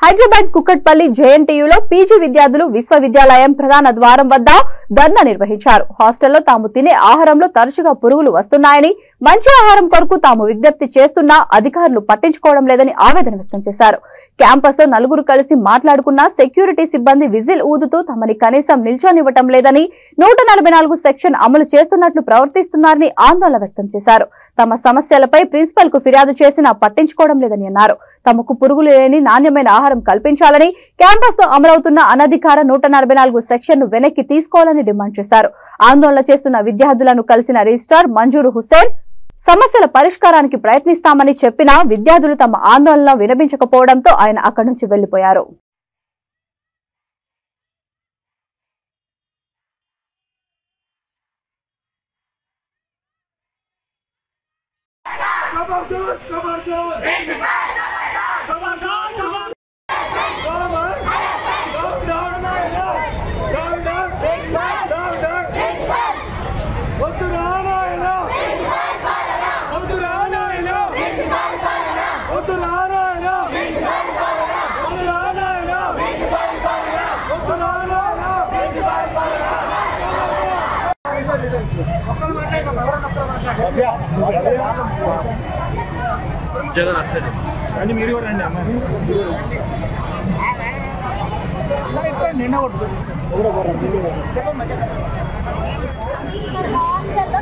Hyderabad Kukatpally జేఎన్టీయూలో PG విద్యార్థులు విశ్వవిద్యాలయం ప్రధాన ద్వారం వద్ద ధర్నా నిర్వహించారు. హాస్టల్లో తాము తినే ఆహారంలో తరచుగా పురుగులు వస్తున్నాయని, మంచి ఆహారం కొరకు తాము విజ్ఞప్తి చేస్తున్నా అధికారులు పట్టించుకోవడం లేదని ఆవేదన వ్యక్తం చేశారు. క్యాంపస్ లో నలుగురు కలిసి మాట్లాడుకున్న సెక్యూరిటీ సిబ్బంది విజిల్ ఊదుతూ తమని కనీసం నిల్చొనివ్వటం లేదని, 144 సెక్షన్ అమలు చేస్తున్నట్లు ప్రవర్తిస్తున్నారని ఆందోళన వ్యక్తం చేశారు. తమ సమస్యలపై ప్రిన్సిపల్ కు ఫిర్యాదు చేసినా పట్టించుకోవడం లేదని అన్నారు. తమకు పురుగులు లేని నాణ్యమైన ఆహారం కల్పించాలని, క్యాంపస్ లో అమలవుతున్న అనధికార 144 సెక్షన్ ను వెనక్కి తీసుకోవాలని డిమాండ్ చేశారు. ఆందోళన చేస్తున్న విద్యార్థులను కలిసిన రిజిస్ట్రార్ మంజూరు హుస్సేన్ సమస్యల పరిష్కారానికి ప్రయత్నిస్తామని చెప్పినా విద్యార్థులు తమ ఆందోళన వినిపించకపోవడంతో ఆయన అక్కడి నుంచి వెళ్లిపోయారు. జగన్ అసలు అని మీరు కూడా రండి అమ్మ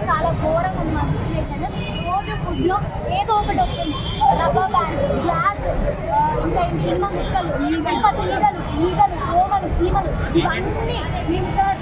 చాలా ఘోరంగా ఉంది మా సిచ్యువేషన్. రోజు ఫుడ్ లో ఏదో ఒకటి వస్తుంది. రబ్బర్ బ్యాండ్, గ్లాస్, ఇంకా ఎన్నో ముక్కలు, ఈగలు, దోమలు, చీమలు, ఇవన్నీ మేము సార్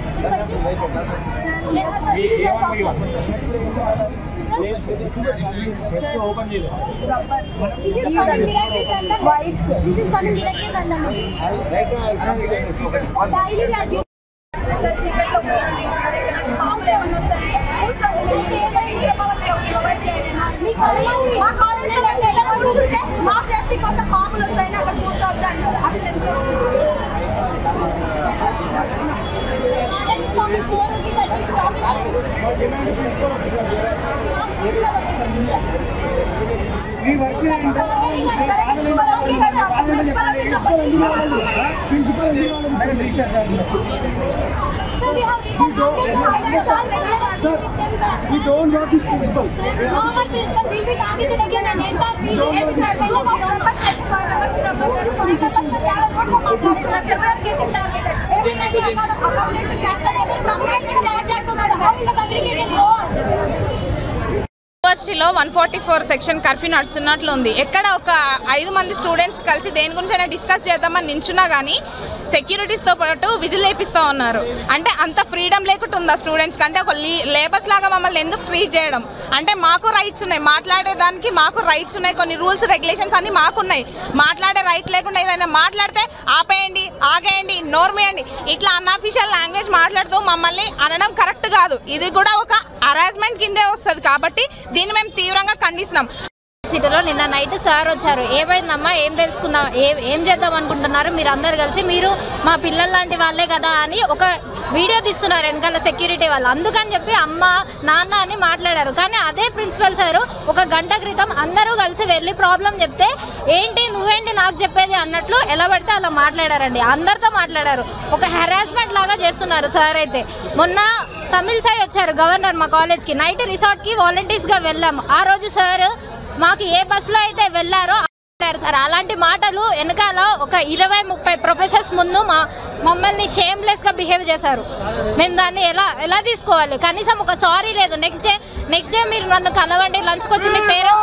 మా సేఫ్టీ కోసం పాములు వస్తాయని అక్కడ కూర్చోవద్దండి. We don't want this principal. Our principal will be targeted again and entire యూనివర్సిటీలో 144 సెక్షన్ కర్ఫ్యూ నడుస్తున్నట్లు ఉంది. ఎక్కడ ఒక 5 మంది స్టూడెంట్స్ కలిసి దేని గురించి అయినా డిస్కస్ చేద్దామని నించున్నా కానీ సెక్యూరిటీస్తో పాటు విజిల్ వేపిస్తూ ఉన్నారు. అంటే అంత ఫ్రీడమ్ లేకుండా ఉందా స్టూడెంట్స్కి? అంటే ఒక లేబర్స్ లాగా మమ్మల్ని ఎందుకు ట్రీట్ చేయడం? అంటే మాకు రైట్స్ ఉన్నాయి, మాట్లాడేదానికి మాకు రైట్స్ ఉన్నాయి, కొన్ని రూల్స్ రెగ్యులేషన్స్ అన్నీ మాకున్నాయి. మాట్లాడే రైట్ లేకుండా ఏదైనా మాట్లాడితే ఆపేయండి, ఆగేయండి, నోర్మేయండి, ఇట్లా అన్అఫీషియల్ లాంగ్వేజ్ మాట్లాడుతూ మమ్మల్ని అనడం కరెక్ట్ కాదు. ఇది కూడా ఒక హరాస్మెంట్ కిందే వస్తుంది. కాబట్టి దీన్ని మేము తీవ్రంగా ఖండిస్తున్నాం. సిటీలో నిన్న నైట్ సార్ వచ్చారు. ఏమైందమ్మా, ఏం తెలుసుకుందాం, ఏం చేద్దాం అనుకుంటున్నారు మీరు అందరు కలిసి? మీరు మా పిల్లల లాంటి వాళ్ళే కదా అని ఒక వీడియో తీస్తున్నారు వెనకాల సెక్యూరిటీ వాళ్ళు. అందుకని చెప్పి అమ్మ నాన్న అని మాట్లాడారు. కానీ అదే ప్రిన్సిపల్ సారు ఒక గంట క్రితం అందరూ కలిసి వెళ్ళి ప్రాబ్లం చెప్తే ఏంటి నువ్వేంటి నాకు చెప్పేది అన్నట్లు ఎలా పడితే అలా మాట్లాడారండి. అందరితో మాట్లాడారు. ఒక హెరాస్మెంట్ లాగా చేస్తున్నారు సార్. అయితే మొన్న తమిళ సాయి వచ్చారు గవర్నర్ మా కాలేజ్కి. నైట్ రిసార్ట్కి వాలంటీర్స్గా వెళ్ళాము. ఆ రోజు సార్ మాకు ఏ బస్సులో అయితే వెళ్ళారో సార్ అలాంటి మాటలు వెనకాల ఒక 20-30 ప్రొఫెసర్స్ ముందు మమ్మల్ని షేమ్లెస్గా బిహేవ్ చేశారు. మేము దాన్ని ఎలా తీసుకోవాలి? కనీసం ఒక సారీ లేదు. నెక్స్ట్ డే మీరు నన్ను కలవండి, లంచ్కి వచ్చి మీ పేరెంట్స్